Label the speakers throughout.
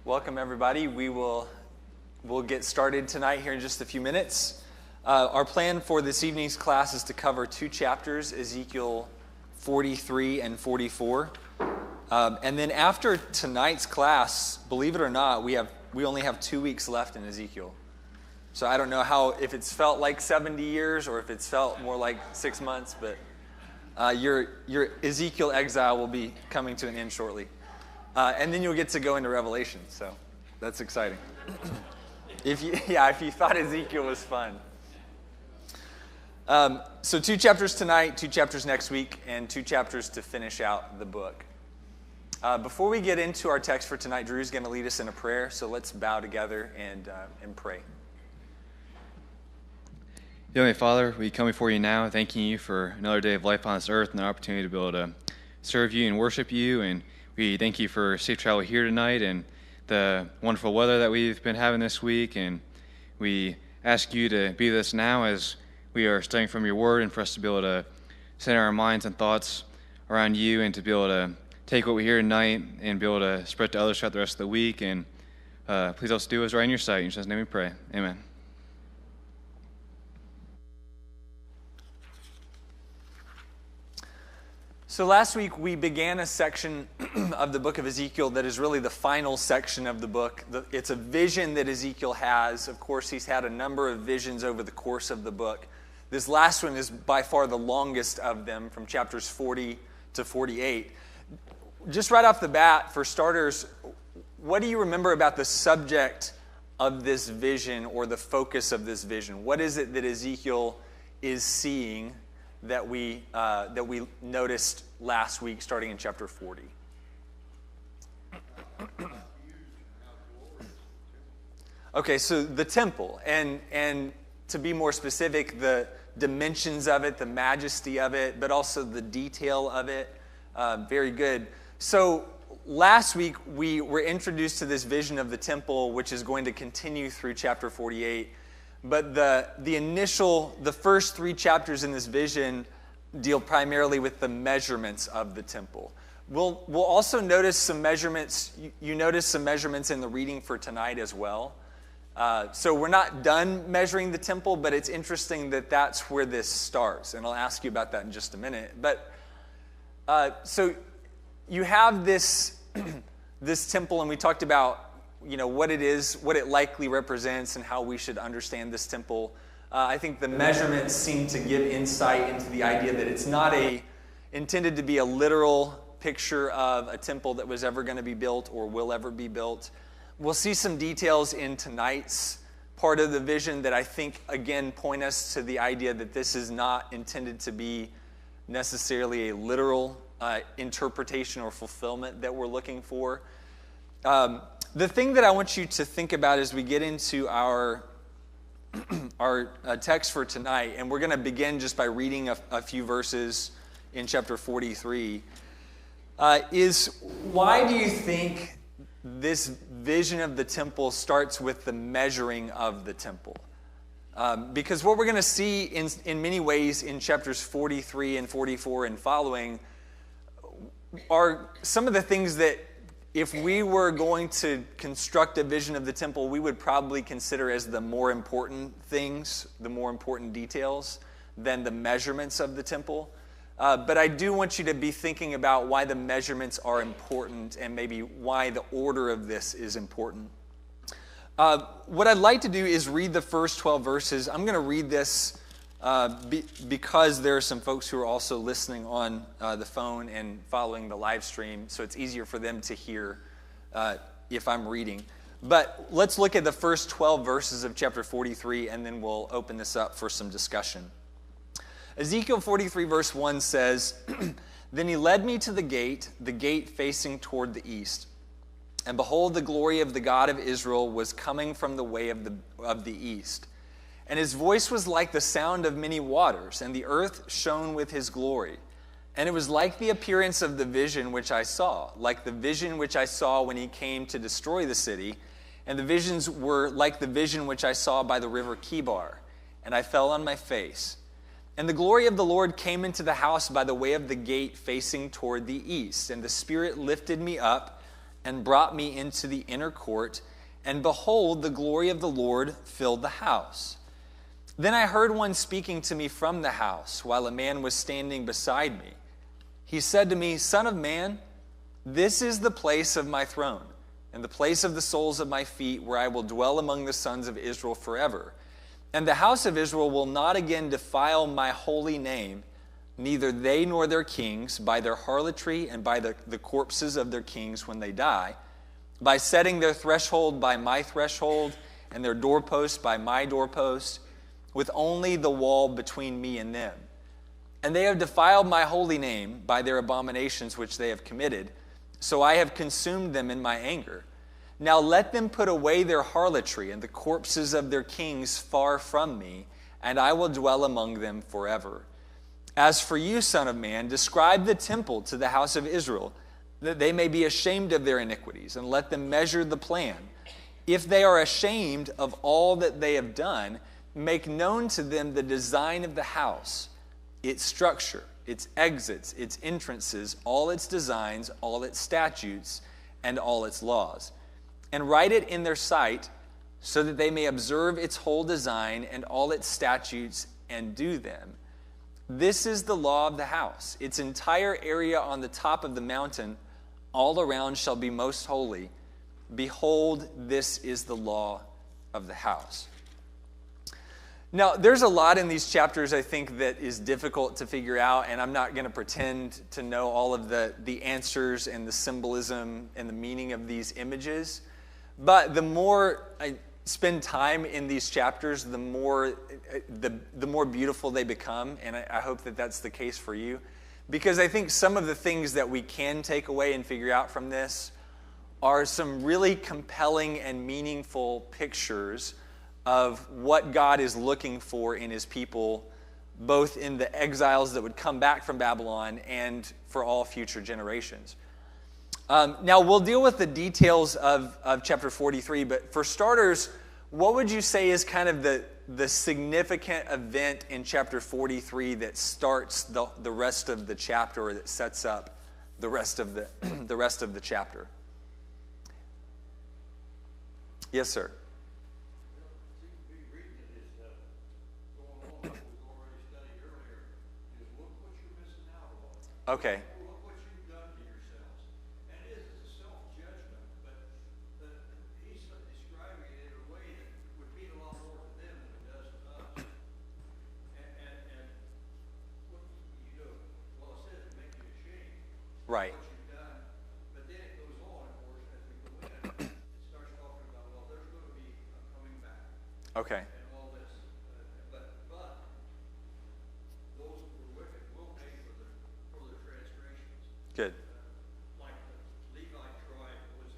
Speaker 1: Welcome, everybody. We'll get started tonight here in just a few minutes. Our plan for this evening's class is to cover two chapters, Ezekiel 43 and 44. And then after tonight's class, believe it or not, we only have 2 weeks left in Ezekiel. So I don't know if it's felt like 70 years or if it's felt more like 6 months, but your Ezekiel exile will be coming to an end shortly. And then you'll get to go into Revelation, so that's exciting. If you thought Ezekiel was fun. So 2 chapters tonight, 2 chapters next week, and 2 chapters to finish out the book. Before we get into our text for tonight, Drew's going to lead us in a prayer, so let's bow together and pray.
Speaker 2: Heavenly Father, we come before you now, thanking you for another day of life on this earth and the opportunity to be able to serve you and worship you. And we thank you for safe travel here tonight and the wonderful weather that we've been having this week. And we ask you to be with us now as we are studying from your word, and for us to be able to center our minds and thoughts around you, and to be able to take what we hear tonight and be able to spread to others throughout the rest of the week. And please help us do what's right in your sight. In Jesus' name we pray. Amen.
Speaker 1: So last week we began a section of the book of Ezekiel that is really the final section of the book. It's a vision that Ezekiel has. Of course, he's had a number of visions over the course of the book. This last one is by far the longest of them, from chapters 40 to 48. Just right off the bat, for starters, what do you remember about the subject of this vision, or the focus of this vision? What is it that Ezekiel is seeing that we noticed last week, starting in chapter 40? Okay, so the temple, and to be more specific, the dimensions of it, the majesty of it, but also the detail of it. Very good. So last week we were introduced to this vision of the temple, which is going to continue through chapter 48. But the first 3 chapters in this vision deal primarily with the measurements of the temple. We'll also notice some measurements. You notice some measurements in the reading for tonight as well. So we're not done measuring the temple, but it's interesting that that's where this starts. And I'll ask you about that in just a minute. But so you have this this temple, and we talked about what it is, what it likely represents, and how we should understand this temple. I think the measurements seem to give insight into the idea that it's not intended to be a literal picture of a temple that was ever going to be built or will ever be built. We'll see some details in tonight's part of the vision that I think, again, point us to the idea that this is not intended to be necessarily a literal interpretation or fulfillment that we're looking for. The thing that I want you to think about as we get into our text for tonight, and we're going to begin just by reading a few verses in chapter 43, is why do you think this vision of the temple starts with the measuring of the temple? Because what we're going to see in many ways in chapters 43 and 44 and following are some of the things that, if we were going to construct a vision of the temple, we would probably consider as the more important things, the more important details, than the measurements of the temple. But I do want you to be thinking about why the measurements are important, and maybe why the order of this is important. What I'd like to do is read the first 12 verses. I'm going to read this because there are some folks who are also listening on the phone and following the live stream, so it's easier for them to hear if I'm reading. But let's look at the first 12 verses of chapter 43, and then we'll open this up for some discussion. Ezekiel 43 verse 1 says, "Then he led me to the gate facing toward the east. And behold, the glory of the God of Israel was coming from the way of the east. And his voice was like the sound of many waters, and the earth shone with his glory. And it was like the appearance of the vision which I saw, like the vision which I saw when he came to destroy the city. And the visions were like the vision which I saw by the river Kibar. And I fell on my face. And the glory of the Lord came into the house by the way of the gate facing toward the east. And the Spirit lifted me up, and brought me into the inner court, and behold, the glory of the Lord filled the house. Then I heard one speaking to me from the house, while a man was standing beside me. He said to me, Son of man, this is the place of my throne, and the place of the soles of my feet, where I will dwell among the sons of Israel forever. And the house of Israel will not again defile my holy name, neither they nor their kings, by their harlotry and by the corpses of their kings when they die, by setting their threshold by my threshold, and their doorpost by my doorpost, with only the wall between me and them. And they have defiled my holy name by their abominations which they have committed, so I have consumed them in my anger. Now let them put away their harlotry and the corpses of their kings far from me, and I will dwell among them forever. As for you, Son of man, describe the temple to the house of Israel, that they may be ashamed of their iniquities, and let them measure the plan. If they are ashamed of all that they have done, make known to them the design of the house, its structure, its exits, its entrances, all its designs, all its statutes, and all its laws. And write it in their sight, so that they may observe its whole design and all its statutes and do them. This is the law of the house. Its entire area on the top of the mountain, all around, shall be most holy. Behold, this is the law of the house. Now, there's a lot in these chapters, I think, that is difficult to figure out, and I'm not going to pretend to know all of the answers and the symbolism and the meaning of these images. But the more I spend time in these chapters, the more beautiful they become, and I hope that that's the case for you. Because I think some of the things that we can take away and figure out from this are some really compelling and meaningful pictures of what God is looking for in his people, both in the exiles that would come back from Babylon and for all future generations. Now, we'll deal with the details of chapter 43, but for starters, what would you say is kind of the significant event in chapter 43 that starts the rest of the chapter, or that sets up the rest of the chapter? Yes, sir. Okay.
Speaker 3: Look what you've done to yourselves. And it is a self-judgment, but he's describing it in a way that would mean a lot more to them than it does to us. And what you do, well, it says to make you ashamed of
Speaker 1: Right.
Speaker 3: what you've done, but then it goes on, of course, as we go in, it starts talking about, well, there's going to be a coming back.
Speaker 1: Okay.
Speaker 3: And all this. But those who were wicked will pay for their transgressions.
Speaker 1: Good.
Speaker 3: Like the Levite tribe is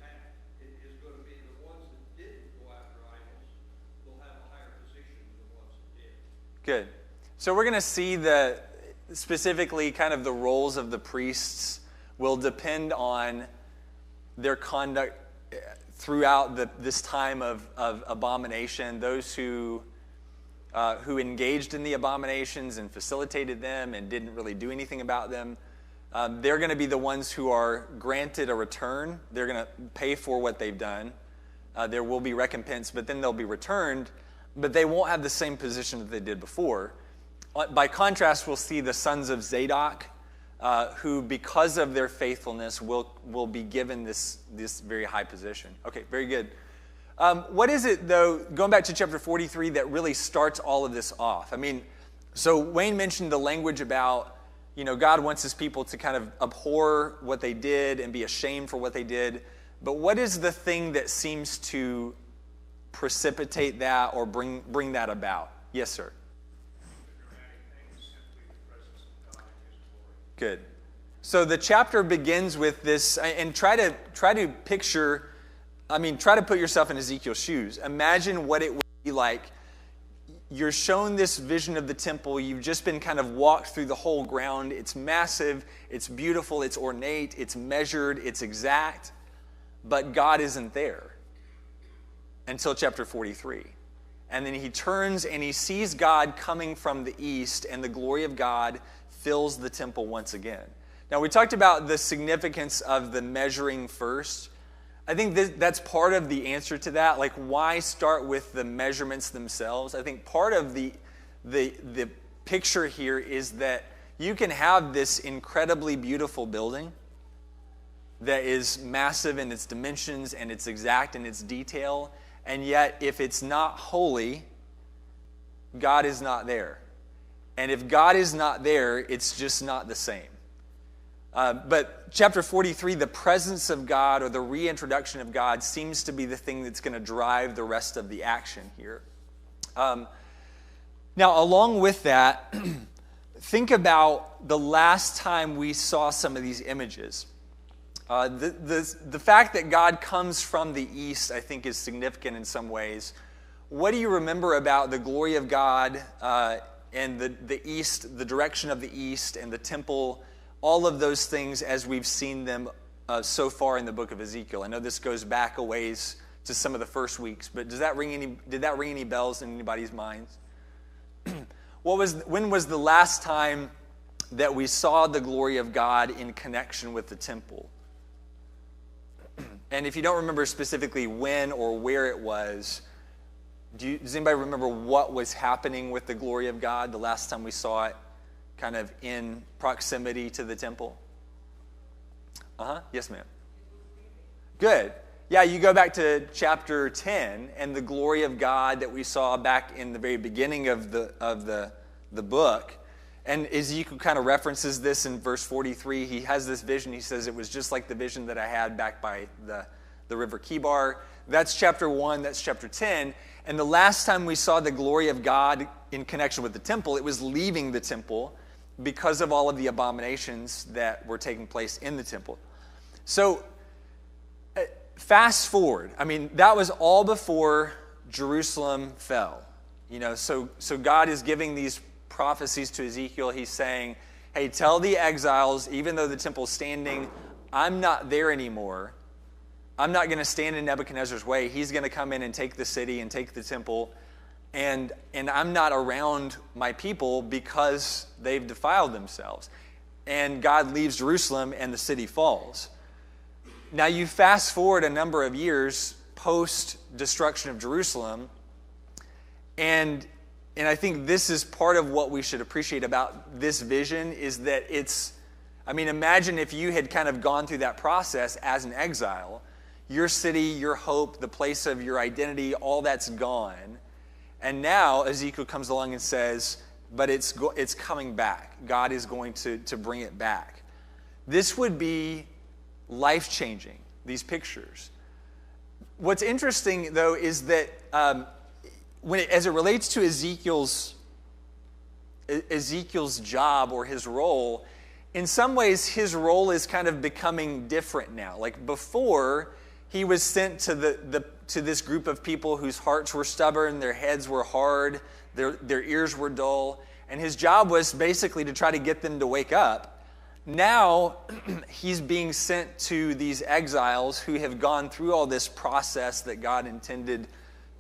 Speaker 3: going to be the ones that didn't go after idols will have a higher position than the ones that did.
Speaker 1: Good. So we're going to see specifically kind of the roles of the priests will depend on their conduct throughout this time of abomination. Those who engaged in the abominations and facilitated them and didn't really do anything about them, they're going to be the ones who are granted a return. They're going to pay for what they've done. There will be recompense, but then they'll be returned, but they won't have the same position that they did before. By contrast, we'll see the sons of Zadok, who, because of their faithfulness, will be given this very high position. Okay, very good. What is it, though, going back to chapter 43, that really starts all of this off? I mean, so Wayne mentioned the language about, God wants his people to kind of abhor what they did and be ashamed for what they did. But what is the thing that seems to precipitate that or bring that about? Yes, sir. Good. So the chapter begins with this, and try to picture, try to put yourself in Ezekiel's shoes. Imagine what it would be like. You're shown this vision of the temple. You've just been kind of walked through the whole ground. It's massive, it's beautiful, it's ornate, it's measured, it's exact, but God isn't there until chapter 43. And then he turns and he sees God coming from the east, and the glory of God fills the temple once again. Now, we talked about the significance of the measuring first. I think that's part of the answer to that. Like, why start with the measurements themselves? I think part of the picture here is that you can have this incredibly beautiful building that is massive in its dimensions and it's exact in its detail, and yet if it's not holy, God is not there. And if God is not there, it's just not the same. But chapter 43, the presence of God or the reintroduction of God seems to be the thing that's going to drive the rest of the action here. Now, along with that, think about the last time we saw some of these images. The fact that God comes from the east, I think, is significant in some ways. What do you remember about the glory of God and the east, the direction of the east, and the temple, all of those things as we've seen them so far in the book of Ezekiel? I know this goes back a ways to some of the first weeks, but did that ring any bells in anybody's minds? When was the last time that we saw the glory of God in connection with the temple? And if you don't remember specifically when or where it was, does anybody remember what was happening with the glory of God the last time we saw it kind of in proximity to the temple? Yes, ma'am. Good. Yeah, you go back to chapter 10 and the glory of God that we saw back in the very beginning of the book. And Ezekiel kind of references this in verse 43. He has this vision. He says, it was just like the vision that I had back by the river Kibar. That's chapter 1. That's chapter 10. And the last time we saw the glory of God in connection with the temple, it was leaving the temple because of all of the abominations that were taking place in the temple. So fast forward. I mean, that was all before Jerusalem fell. So God is giving these prophecies to Ezekiel. He's saying, hey, tell the exiles, even though the temple's standing, I'm not there anymore. I'm not going to stand in Nebuchadnezzar's way. He's going to come in and take the city and take the temple. And I'm not around my people because they've defiled themselves. And God leaves Jerusalem and the city falls. Now you fast forward a number of years post-destruction of Jerusalem, and I think this is part of what we should appreciate about this vision is that imagine if you had kind of gone through that process as an exile. Your city, your hope, the place of your identity, all that's gone. And now Ezekiel comes along and says, but it's coming back. God is going to bring it back. This would be life-changing, these pictures. What's interesting, though, is that as it relates to Ezekiel's job or his role, in some ways his role is kind of becoming different now. Like before, he was sent to this group of people whose hearts were stubborn, their heads were hard, their ears were dull, and his job was basically to try to get them to wake up. Now he's being sent to these exiles who have gone through all this process that God intended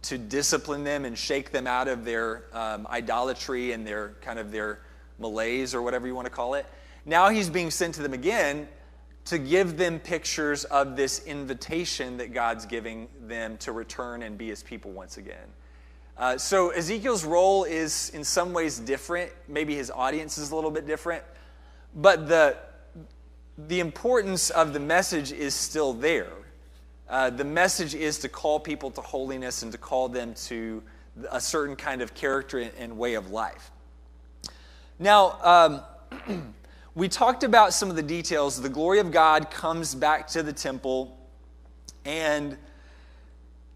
Speaker 1: to discipline them and shake them out of their idolatry and their malaise or whatever you want to call it. Now he's being sent to them again to give them pictures of this invitation that God's giving them to return and be his people once again. So Ezekiel's role is in some ways different. Maybe his audience is a little bit different. But the importance of the message is still there. The message is to call people to holiness and to call them to a certain kind of character and way of life. Now, we talked about some of the details. The glory of God comes back to the temple, and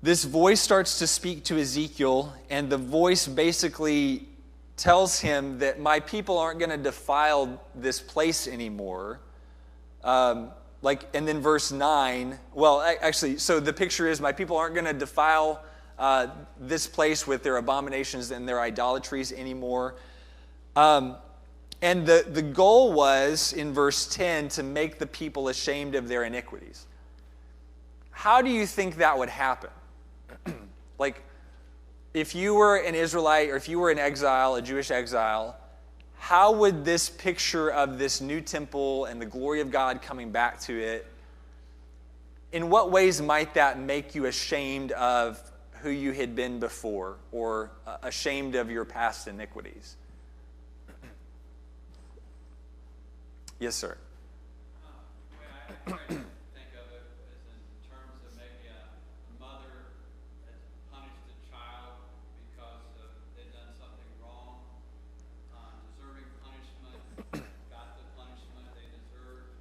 Speaker 1: this voice starts to speak to Ezekiel, and the voice basically tells him that my people aren't going to defile this place anymore. And then verse 9, so the picture is my people aren't going to defile this place with their abominations and their idolatries anymore. And the goal was, in verse 10, to make the people ashamed of their iniquities. How do you think that would happen? If you were an Israelite or if you were an exile, a Jewish exile, how would this picture of this new temple and the glory of God coming back to it, in what ways might that make you ashamed of who you had been before, or ashamed of your past iniquities? Yes, sir.
Speaker 4: The way I try to think of it is in terms of maybe a mother that's punished a child because they've done something wrong, deserving punishment, got the punishment they deserved.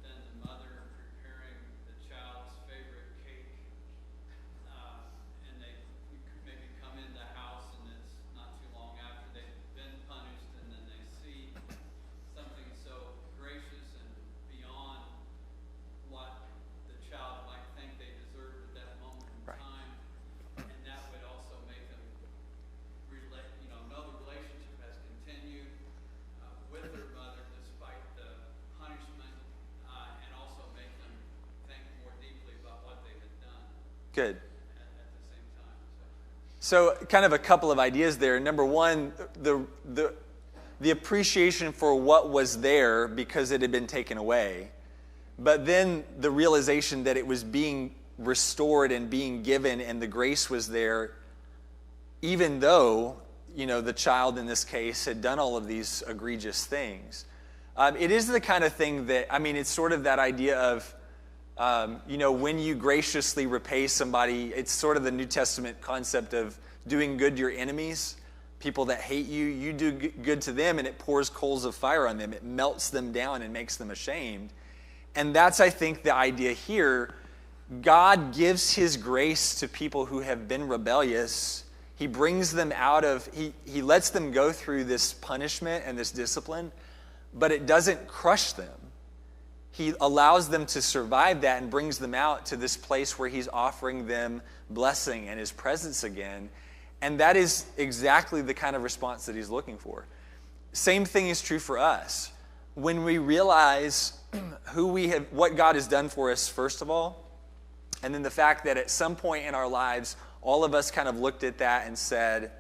Speaker 4: Then the mother preparing the child's favorite cake, and they maybe come in the house, and it's not too long after they've been punished, and then they see something so gracious and beyond what the child might think they deserved at that moment in
Speaker 1: Right.
Speaker 4: time, and that would also make them relate. Know the relationship has continued with their mother despite the punishment, and also make them think more deeply about what they had done
Speaker 1: Good.
Speaker 4: at the same time.
Speaker 1: So kind of a couple of ideas there. Number one, the appreciation for what was there because it had been taken away. But then the realization that it was being restored and being given, and the grace was there, even though, the child in this case had done all of these egregious things. It is the kind of thing that, it's sort of that idea of, when you graciously repay somebody, it's sort of the New Testament concept of doing good to your enemies, people that hate you. You do good to them, and it pours coals of fire on them. It melts them down and makes them ashamed. And that's, I think, the idea here. God gives his grace to people who have been rebellious. He brings them out of, he lets them go through this punishment and this discipline, but it doesn't crush them. He allows them to survive that and brings them out to this place where he's offering them blessing and his presence again. And that is exactly the kind of response that he's looking for. Same thing is true for us. When we realize what God has done for us, first of all, and then the fact that at some point in our lives, all of us kind of looked at that and said,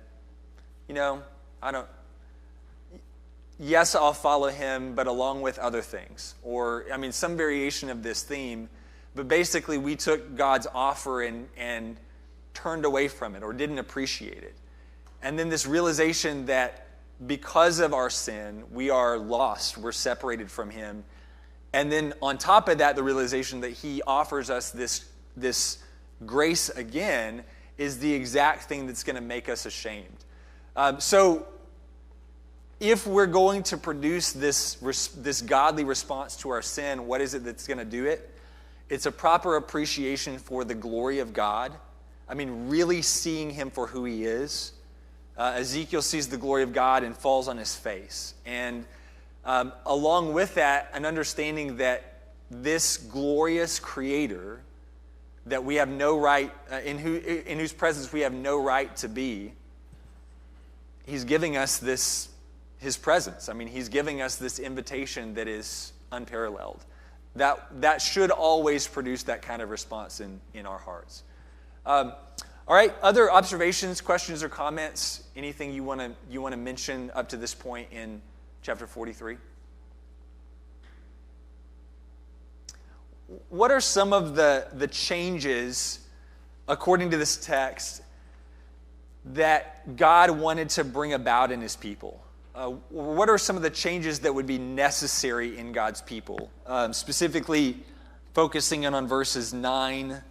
Speaker 1: yes, I'll follow him, but along with other things. Or, some variation of this theme. But basically, we took God's offer and turned away from it or didn't appreciate it. And then this realization that because of our sin, we are lost, we're separated from him. And then on top of that, the realization that he offers us this grace again is the exact thing that's going to make us ashamed. So if we're going to produce this godly response to our sin, what is it that's going to do it? It's a proper appreciation for the glory of God. Really seeing him for who he is. Ezekiel sees the glory of God and falls on his face. And along with that, an understanding that this glorious creator that we have no right, in whose presence we have no right to be, he's giving us his presence. He's giving us this invitation that is unparalleled. That should always produce that kind of response in our hearts. All right, other observations, questions, or comments? Anything you want to mention up to this point in chapter 43? What are some of the changes, according to this text, that God wanted to bring about in his people? What are some of the changes that would be necessary in God's people? Specifically, focusing in on verses 9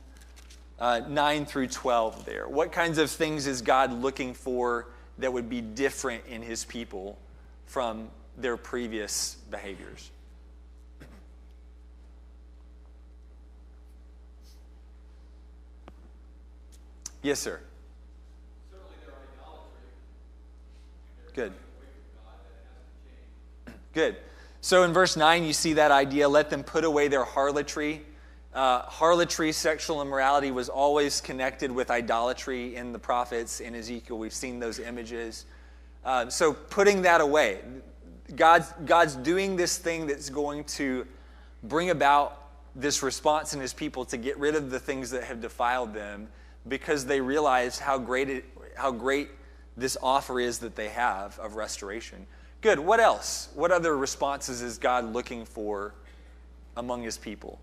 Speaker 1: through 12 there. What kinds of things is God looking for that would be different in his people from their previous behaviors? Yes, sir.
Speaker 3: Certainly their idolatry.
Speaker 1: Good.
Speaker 3: Away from God, that has to change.
Speaker 1: Good. So in verse 9, you see that idea, let them put away their harlotry. Harlotry, sexual immorality, was always connected with idolatry in the prophets. In Ezekiel, we've seen those images. So putting that away. God's doing this thing that's going to bring about this response in his people to get rid of the things that have defiled them, because they realize how great this offer is that they have of restoration. Good. What else? What other responses is God looking for among his people?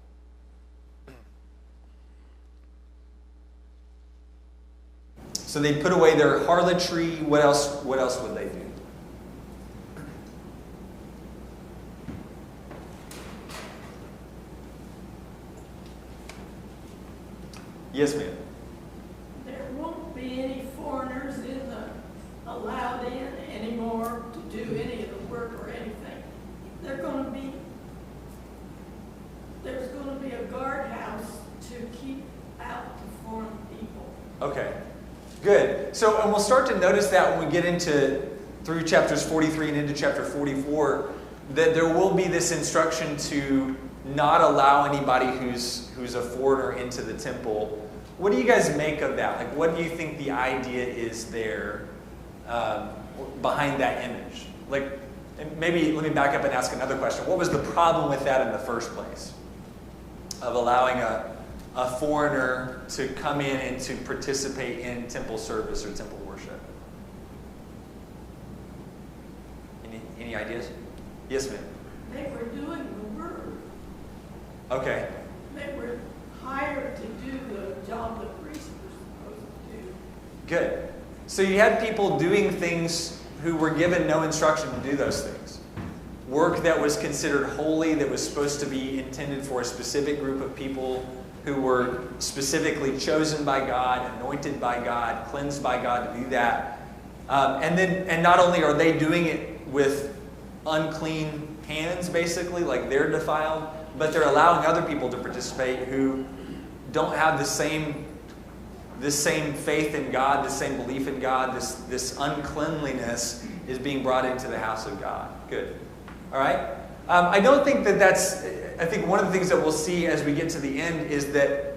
Speaker 1: So they put away their harlotry. What else would they do? Yes, ma'am.
Speaker 5: There won't be any foreigners allowed in anymore to do any of the work or anything. There's going to be a guardhouse to keep out the foreign people.
Speaker 1: Okay, good. So, and we'll start to notice that when we get through chapters 43 and into chapter 44, that there will be this instruction to not allow anybody who's a foreigner into the temple. What do you guys make of that? Like, what do you think the idea is there behind that image? Like, and maybe let me back up and ask another question. What was the problem with that in the first place? Of allowing a foreigner to come in and to participate in temple service or temple worship? Any ideas? Yes, ma'am.
Speaker 5: They were doing the work.
Speaker 1: Okay.
Speaker 5: They were hired to do the job the priests were supposed to do.
Speaker 1: Good. So you had people doing things who were given no instruction to do those things. Work that was considered holy, that was supposed to be intended for a specific group of people who were specifically chosen by God, anointed by God, cleansed by God to do that. And not only are they doing it with unclean hands, basically, like they're defiled, but they're allowing other people to participate who don't have the same faith in God, the same belief in God. This uncleanliness is being brought into the house of God. Good. All right? I don't think I think one of the things that we'll see as we get to the end is that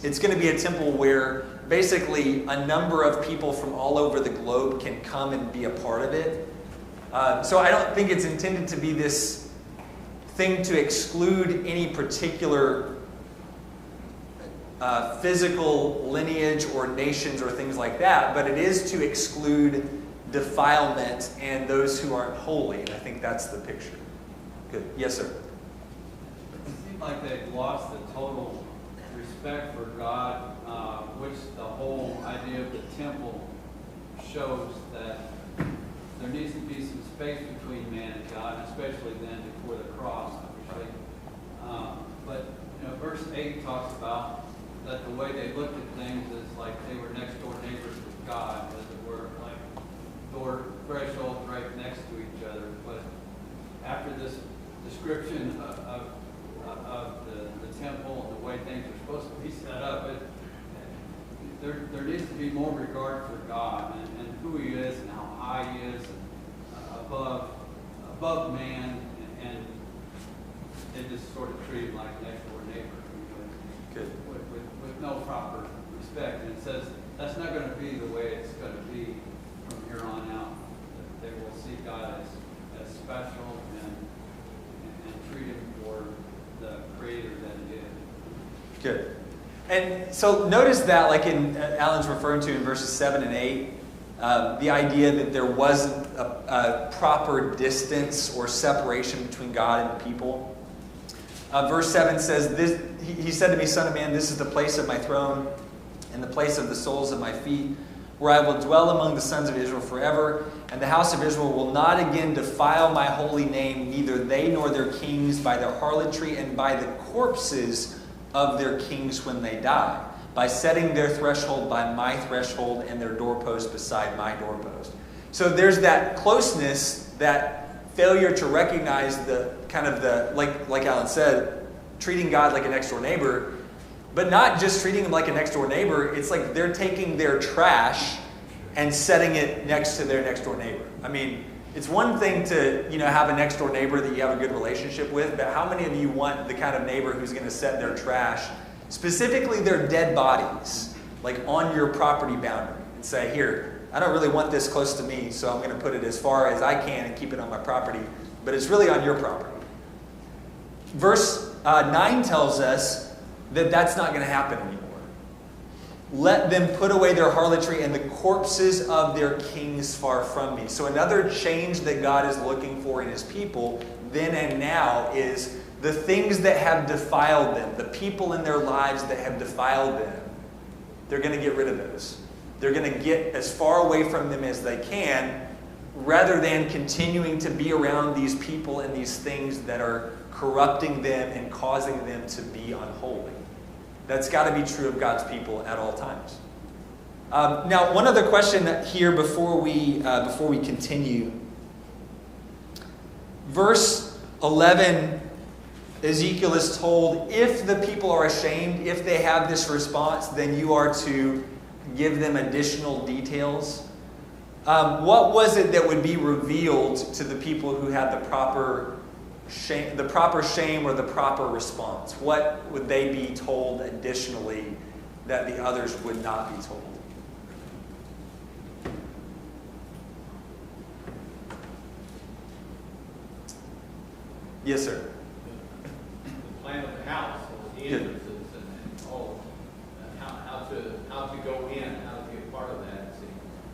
Speaker 1: it's going to be a temple where basically a number of people from all over the globe can come and be a part of it. So I don't think it's intended to be this thing to exclude any particular physical lineage or nations or things like that, but it is to exclude defilement and those who aren't holy. And I think that's the picture. Good. Yes, sir.
Speaker 4: It seems like they've lost the total respect for God, which the whole idea of the temple shows that there needs to be some space between man and God, especially then before the cross, obviously. But verse 8 talks about that the way they looked at things is like they were next door neighbors with God, as it were, like door thresholds right next to each other. But after this description of the temple and the way things are supposed to be set up, there needs to be more regard for God and who He is and how high He is and above man, and they just sort of treat Him like next door neighbor.
Speaker 1: Good.
Speaker 4: With no proper respect. And it says that's not going to be the way it's going to be from here on out. That they will see God as special and treat Him for the Creator that He is.
Speaker 1: Good. And so notice that, like Alan's referring to in verses 7 and 8, the idea that there wasn't a proper distance or separation between God and the people. Verse 7 says, He said to me, Son of man, this is the place of my throne and the place of the soles of my feet, where I will dwell among the sons of Israel forever. And the house of Israel will not again defile my holy name, neither they nor their kings, by their harlotry and by the corpses of their kings when they die, by setting their threshold by my threshold and their doorpost beside my doorpost. So there's that closeness, that failure to recognize like Alan said, treating God like a next door neighbor, but not just treating him like a next door neighbor. It's like they're taking their trash and setting it next to their next door neighbor. I mean, it's one thing to have a next door neighbor that you have a good relationship with, but how many of you want the kind of neighbor who's going to set their trash, specifically their dead bodies, like on your property boundary, and say, here, I don't really want this close to me, so I'm going to put it as far as I can and keep it on my property, but it's really on your property. Verse 9 tells us that that's not going to happen anymore. Let them put away their harlotry and the corpses of their kings far from me. So another change that God is looking for in His people then and now is the things that have defiled them, the people in their lives that have defiled them. They're going to get rid of those. They're going to get as far away from them as they can, rather than continuing to be around these people and these things that are corrupting them and causing them to be unholy. That's got to be true of God's people at all times. Now, one other question here before we continue. Verse 11, Ezekiel is told, if the people are ashamed, if they have this response, then you are to give them additional details. What was it that would be revealed to the people who had the proper shame or the proper response? What would they be told additionally that the others would not be told? Yes, sir.
Speaker 4: The plan of the house, the entrances, and all, how to go in, how to be a part of that.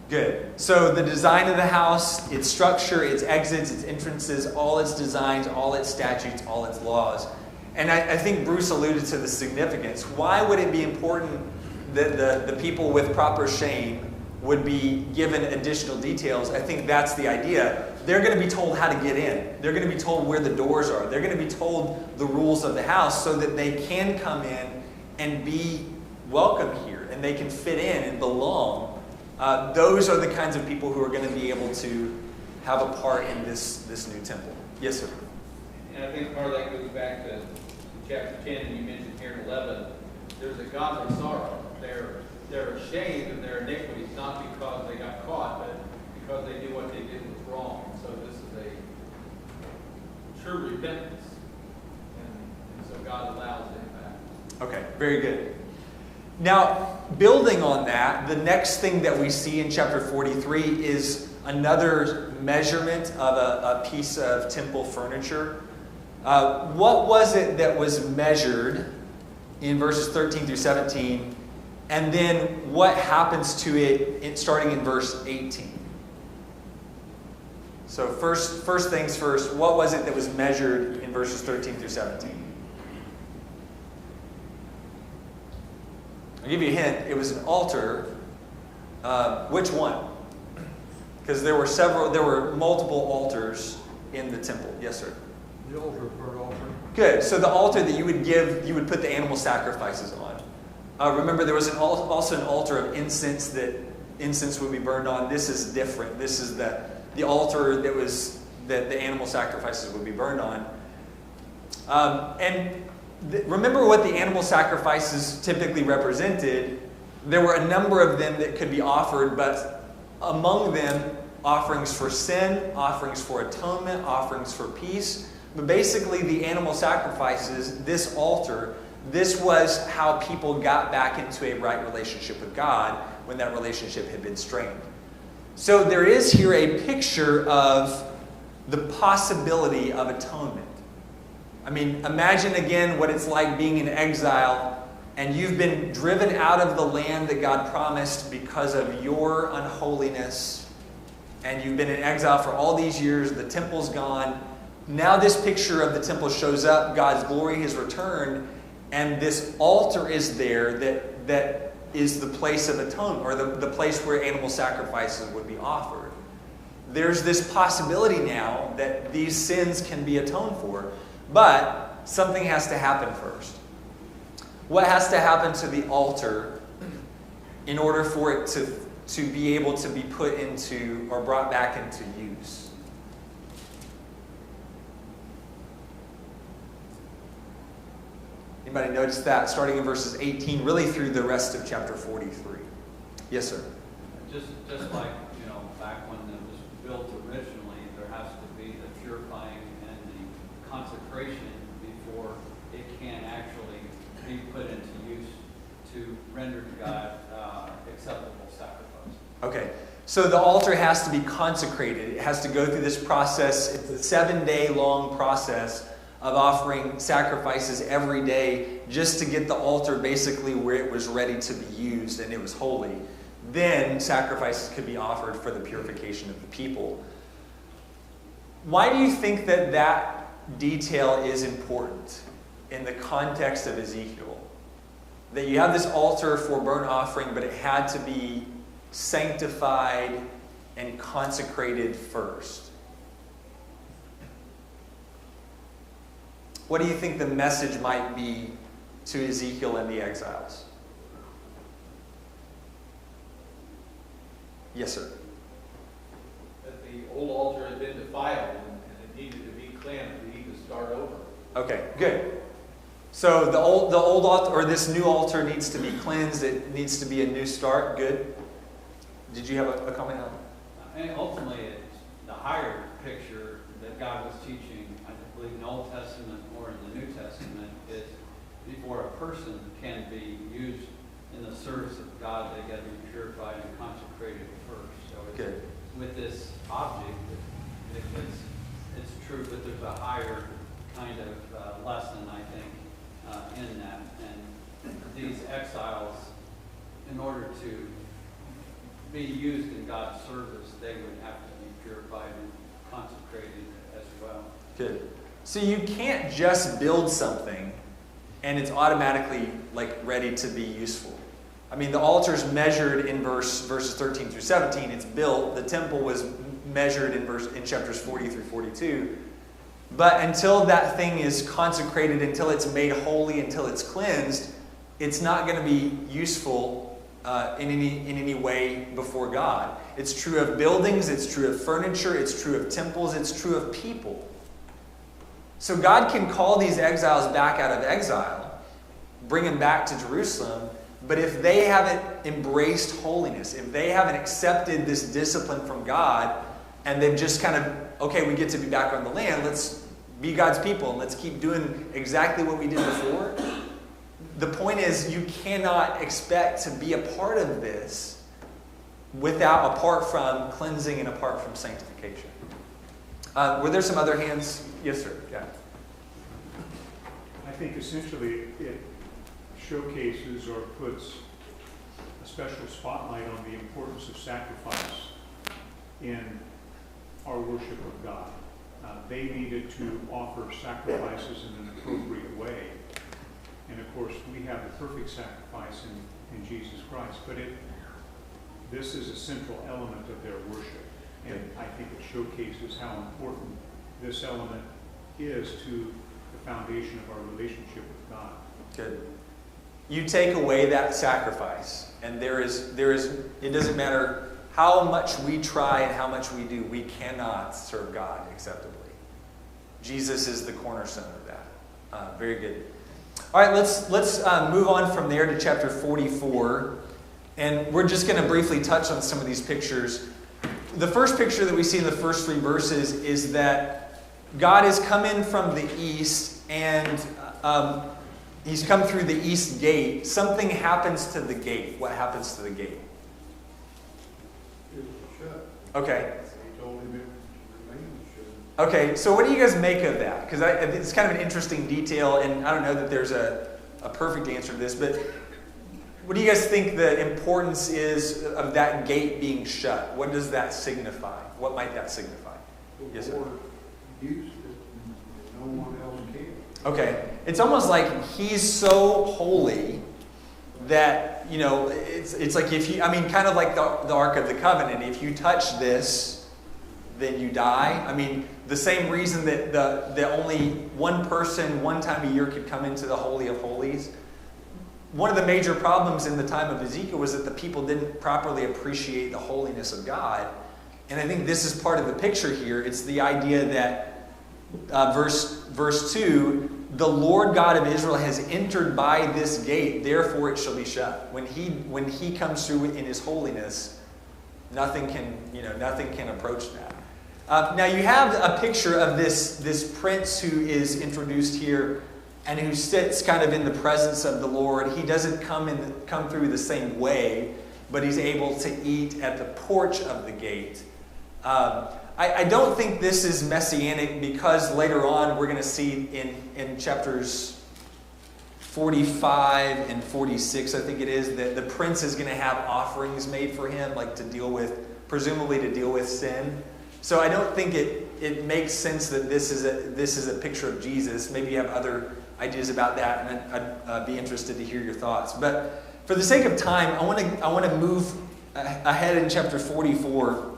Speaker 1: Good. So the design of the house, its structure, its exits, its entrances, all its designs, all its statutes, all its laws. And I think Bruce alluded to the significance. Why would it be important that the people with proper shame would be given additional details? I think that's the idea. They're going to be told how to get in. They're going to be told where the doors are. They're going to be told the rules of the house so that they can come in and be welcome here and they can fit in and belong. Those are the kinds of people who are going to be able to have a part in this new temple. Yes, sir?
Speaker 4: And I think part of that goes back to chapter 10, and you mentioned here in 11, there's a godly sorrow. They're ashamed of their iniquities, not because they got caught, but because they knew what they did was wrong. So this is a true repentance. And so God allows it back.
Speaker 1: Okay, very good. Now, building on that, the next thing that we see in chapter 43 is another measurement of a piece of temple furniture. What was it that was measured in verses 13 through 17? And then what happens to it starting in verse 18? So first things first, what was it that was measured in verses 13 through 17? I'll give you a hint. It was an altar. Which one? Because there were multiple altars in the temple. Yes, sir.
Speaker 3: The altar, burnt altar.
Speaker 1: Good. So the altar that you would put the animal sacrifices on. Remember, there was also an altar of incense that incense would be burned on. This is different. This is the altar that the animal sacrifices would be burned on. Remember what the animal sacrifices typically represented. There were a number of them that could be offered, but among them, offerings for sin, offerings for atonement, offerings for peace. But basically, the animal sacrifices, this altar, this was how people got back into a right relationship with God when that relationship had been strained. So there is here a picture of the possibility of atonement. I mean, imagine again what it's like being in exile and you've been driven out of the land that God promised because of your unholiness, and you've been in exile for all these years, the temple's gone. Now this picture of the temple shows up, God's glory has returned, and this altar is there that is the place of atonement, or the place where animal sacrifices would be offered. There's this possibility now that these sins can be atoned for, but something has to happen first. What has to happen to the altar in order for it to be able to be put into or brought back into use? Anybody notice that? Starting in verses 18, really through the rest of chapter 43. Yes, sir.
Speaker 4: Just like, back when it was built originally, there has to be the purifying and the consecration before it can actually be put into use to render to God acceptable sacrifice.
Speaker 1: Okay. So the altar has to be consecrated. It has to go through this process. It's a 7-day-long process of offering sacrifices every day just to get the altar basically where it was ready to be used and it was holy. Then sacrifices could be offered for the purification of the people. Why do you think that detail is important in the context of Ezekiel? That you have this altar for burnt offering, but it had to be sanctified, and consecrated first. What do you think the message might be to Ezekiel and the exiles? Yes, sir.
Speaker 6: That the old altar had been defiled and it needed to be cleansed. We need to start over.
Speaker 1: Okay, good. So the old altar, or this new altar, needs to be cleansed. It needs to be a new start. Good. Did you have a comment on that?
Speaker 4: And ultimately, it's the higher picture that God was teaching, I believe, in the Old Testament or in the New Testament, is before a person can be used in the service of God, they got to be purified and consecrated first. So it's,
Speaker 1: Good.
Speaker 4: with this object, it's true, but there's a higher kind of lesson, I think, in that. And these exiles, in order to be used in God's service, they would have to be purified and consecrated as well.
Speaker 1: Good. So you can't just build something and it's automatically like ready to be useful. I mean, the altar's measured in verses 13 through 17. It's built. The temple was measured in chapters 40 through 42. But until that thing is consecrated, until it's made holy, until it's cleansed, it's not going to be useful in any way before God. It's true of buildings, it's true of furniture, it's true of temples, it's true of people. So God can call these exiles back out of exile, bring them back to Jerusalem, but if they haven't embraced holiness, if they haven't accepted this discipline from God, and they've just kind of, okay, we get to be back on the land, let's be God's people, and let's keep doing exactly what we did before. The point is, you cannot expect to be a part of this apart from cleansing and apart from sanctification. Were there some other hands? Yes, sir. Yeah.
Speaker 7: I think essentially it showcases or puts a special spotlight on the importance of sacrifice in our worship of God. They needed to offer sacrifices in an appropriate way. And of course, we have the perfect sacrifice in Jesus Christ, but this is a central element of their worship. And I think it showcases how important this element is to the foundation of our relationship with God.
Speaker 1: Good. You take away that sacrifice, and it doesn't matter how much we try and how much we do, we cannot serve God acceptably. Jesus is the cornerstone of that. Very good. All right, let's move on from there to chapter 44. And we're just going to briefly touch on some of these pictures. The first picture that we see in the first 3 verses is that God has come in from the east, and he's come through the east gate. Something happens to the gate. What happens to the gate?
Speaker 3: It was shut.
Speaker 1: Okay.
Speaker 3: He told him it remained shut.
Speaker 1: Okay, so what do you guys make of that? Because it's kind of an interesting detail, and I don't know that there's a perfect answer to this, but what do you guys think the importance is of that gate being shut? What does that signify? What might that signify? Yes, sir.
Speaker 3: The Lord used it, and no one else can.
Speaker 1: Okay, it's almost like he's so holy that, it's like kind of like the Ark of the Covenant. If you touch this, then you die. I mean, the same reason that the only one person one time a year could come into the Holy of Holies. One of the major problems in the time of Ezekiel was that the people didn't properly appreciate the holiness of God. And I think this is part of the picture here. It's the idea that verse 2, the Lord God of Israel has entered by this gate, therefore it shall be shut. When he comes through in his holiness, nothing can approach that. Now you have a picture of this prince who is introduced here and who sits kind of in the presence of the Lord. He doesn't come through the same way, but he's able to eat at the porch of the gate. I don't think this is messianic, because later on we're going to see in chapters 45 and 46, I think it is, that the prince is going to have offerings made for him, like presumably to deal with sin. So I don't think it makes sense that this is a picture of Jesus. Maybe you have other ideas about that, and I'd be interested to hear your thoughts. But for the sake of time, I want to move ahead in chapter 44.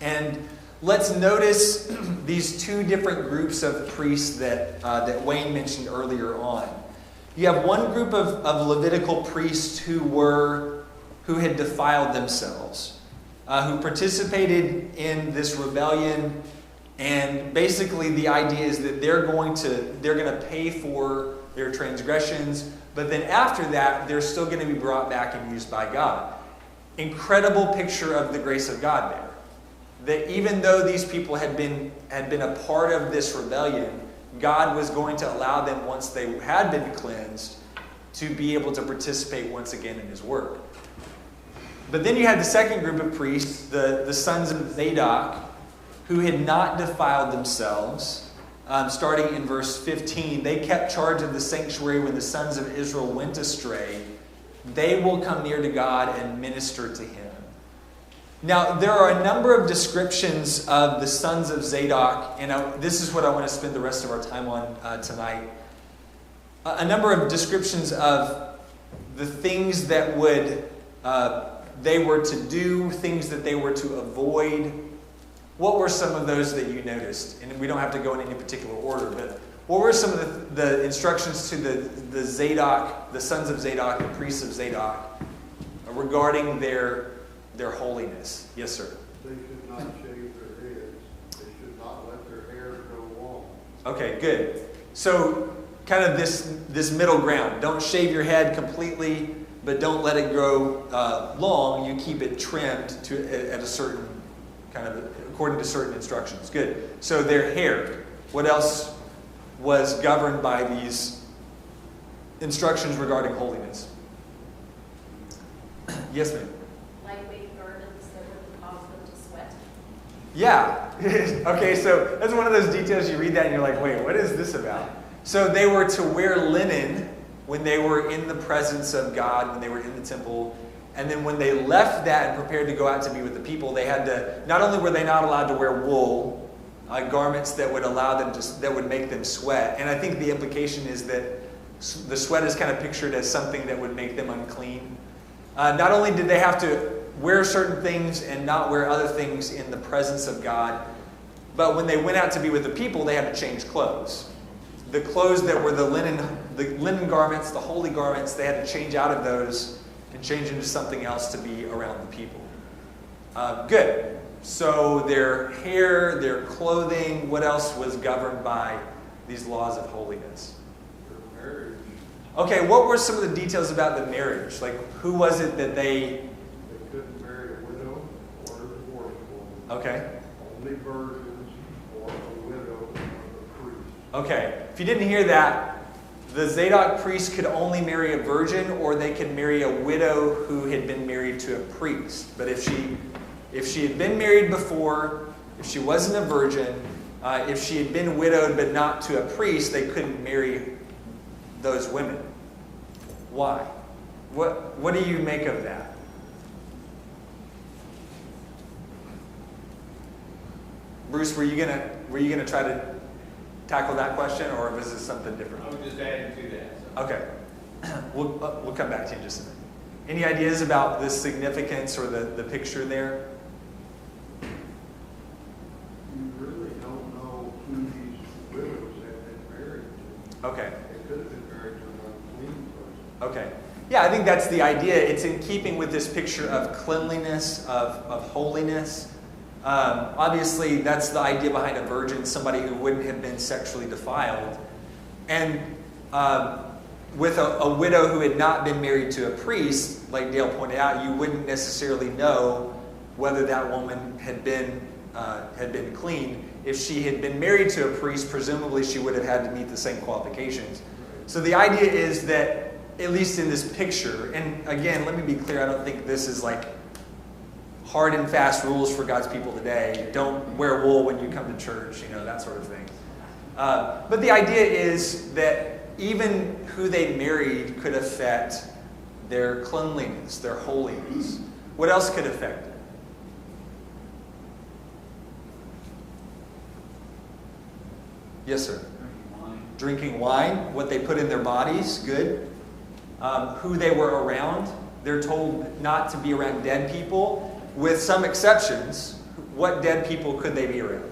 Speaker 1: And let's notice these two different groups of priests that Wayne mentioned earlier on. You have one group of Levitical priests who had defiled themselves, who participated in this rebellion, and basically the idea is that they're going to pay for their transgressions, but then after that they're still going to be brought back and used by God. Incredible picture of the grace of God there. That even though these people had been a part of this rebellion, God was going to allow them, once they had been cleansed, to be able to participate once again in His work. But then you had the second group of priests, the sons of Zadok, who had not defiled themselves. Starting in verse 15, they kept charge of the sanctuary when the sons of Israel went astray. They will come near to God and minister to Him. Now, there are a number of descriptions of the sons of Zadok, and this is what I want to spend the rest of our time on tonight. A number of descriptions of the things that they were to do, things that they were to avoid. What were some of those that you noticed? And we don't have to go in any particular order, but what were some of the instructions to the Zadok, the sons of Zadok, the priests of Zadok, regarding their holiness? Yes, sir.
Speaker 3: They should not shave their heads. They should not let their hair grow long.
Speaker 1: Okay, good. So kind of this middle ground. Don't shave your head completely, but don't let it grow long. You keep it trimmed at a certain kind of, according to certain instructions. Good. So their hair. What else was governed by these instructions regarding holiness? Yes, ma'am.
Speaker 8: Lightweight garments that would cause them to sweat.
Speaker 1: Yeah. Okay, so that's one of those details you read that and you're like, wait, what is this about? So they were to wear linen when they were in the presence of God, when they were in the temple. And then when they left that and prepared to go out to be with the people, they had to, not only were they not allowed to wear wool, garments that would allow them that would make them sweat. And I think the implication is that the sweat is kind of pictured as something that would make them unclean. Not only did they have to wear certain things and not wear other things in the presence of God, but when they went out to be with the people, they had to change clothes. The clothes that were the linen garments, the holy garments, they had to change out of those and change into something else to be around the people. Good. So their hair, their clothing, what else was governed by these laws of holiness?
Speaker 3: Their marriage.
Speaker 1: Okay, what were some of the details about the marriage? Like, who was it that they...
Speaker 3: They couldn't marry a widow or a divorced woman.
Speaker 1: Okay.
Speaker 3: Only virgins or a widow of a priest.
Speaker 1: Okay, if you didn't hear that, the Zadok priest could only marry a virgin, or they could marry a widow who had been married to a priest. But if she had been married before, if she wasn't a virgin, if she had been widowed but not to a priest, they couldn't marry those women. Why? What do you make of that? Bruce, were you gonna try to tackle that question, or was this something different?
Speaker 6: I was just adding to that. So.
Speaker 1: Okay. We'll come back to you in just a minute. Any ideas about the significance or the picture there?
Speaker 3: You really don't know who these widows have been married to.
Speaker 1: Okay.
Speaker 3: They could have been married to an unclean person.
Speaker 1: Okay. Yeah, I think that's the idea. It's in keeping with this picture of cleanliness, of holiness. Obviously, that's the idea behind a virgin, somebody who wouldn't have been sexually defiled. And with a widow who had not been married to a priest, like Dale pointed out, you wouldn't necessarily know whether that woman had been clean. If she had been married to a priest, presumably she would have had to meet the same qualifications. So the idea is that, at least in this picture, and again, let me be clear, I don't think this is like hard and fast rules for God's people today. Don't wear wool when you come to church, that sort of thing. But the idea is that even who they married could affect their cleanliness, their holiness. What else could affect it? Yes, sir. Drinking wine, what they put in their bodies, good. Who they were around. They're told not to be around dead people, with some exceptions. What dead people could they be around?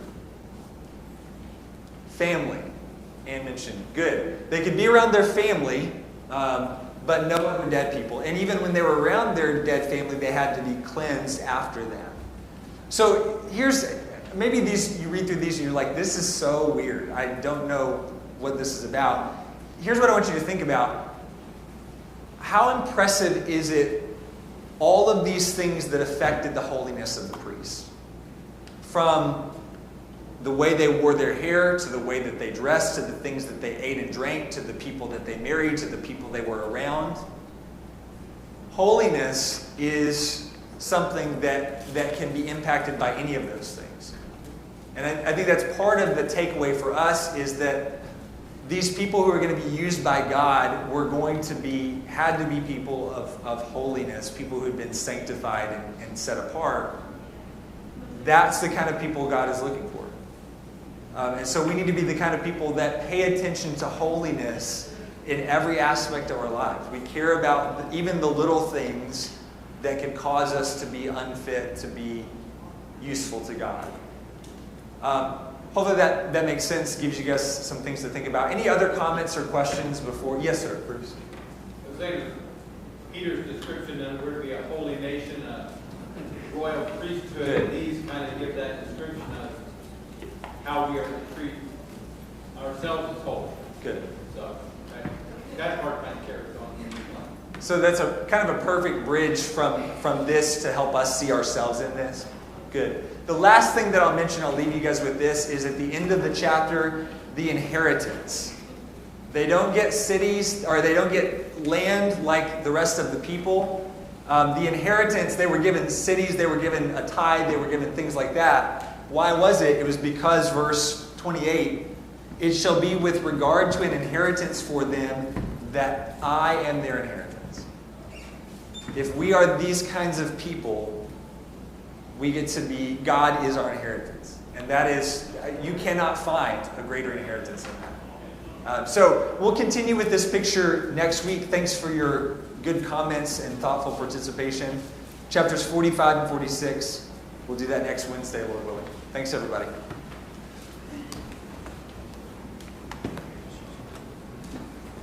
Speaker 1: Family. Anne mentioned. Good. They could be around their family, but no other dead people. And even when they were around their dead family, they had to be cleansed after that. So maybe you read through these and you're like, this is so weird. I don't know what this is about. Here's what I want you to think about. How impressive is it, all of these things that affected the holiness of the priests? From the way they wore their hair, to the way that they dressed, to the things that they ate and drank, to the people that they married, to the people they were around. Holiness is something that can be impacted by any of those things. And I think that's part of the takeaway for us, is that these people who are going to be used by God had to be people of holiness, people who had been sanctified and set apart. That's the kind of people God is looking for. And so we need to be the kind of people that pay attention to holiness in every aspect of our lives. We care about even the little things that can cause us to be unfit, to be useful to God. Hopefully that makes sense, gives you guys some things to think about. Any other comments or questions before? Yes, sir, Bruce.
Speaker 6: I was saying, Peter's description that we're to be a holy nation, a royal priesthood, these kind of give that description of how we are to treat ourselves as holy.
Speaker 1: Good.
Speaker 6: So that part kind of carries on.
Speaker 1: So that's a kind of a perfect bridge from this to help us see ourselves in this. Good. The last thing that I'll mention, I'll leave you guys with this, is at the end of the chapter, the inheritance. They don't get cities, or they don't get land like the rest of the people. The inheritance, they were given cities, they were given a tithe, they were given things like that. Why was it? It was because, verse 28, it shall be with regard to an inheritance for them that I am their inheritance. If we are these kinds of people, we get to be, God is our inheritance. And that is, you cannot find a greater inheritance than that. So we'll continue with this picture next week. Thanks for your good comments and thoughtful participation. Chapters 45 and 46. We'll do that next Wednesday, Lord willing. Thanks, everybody.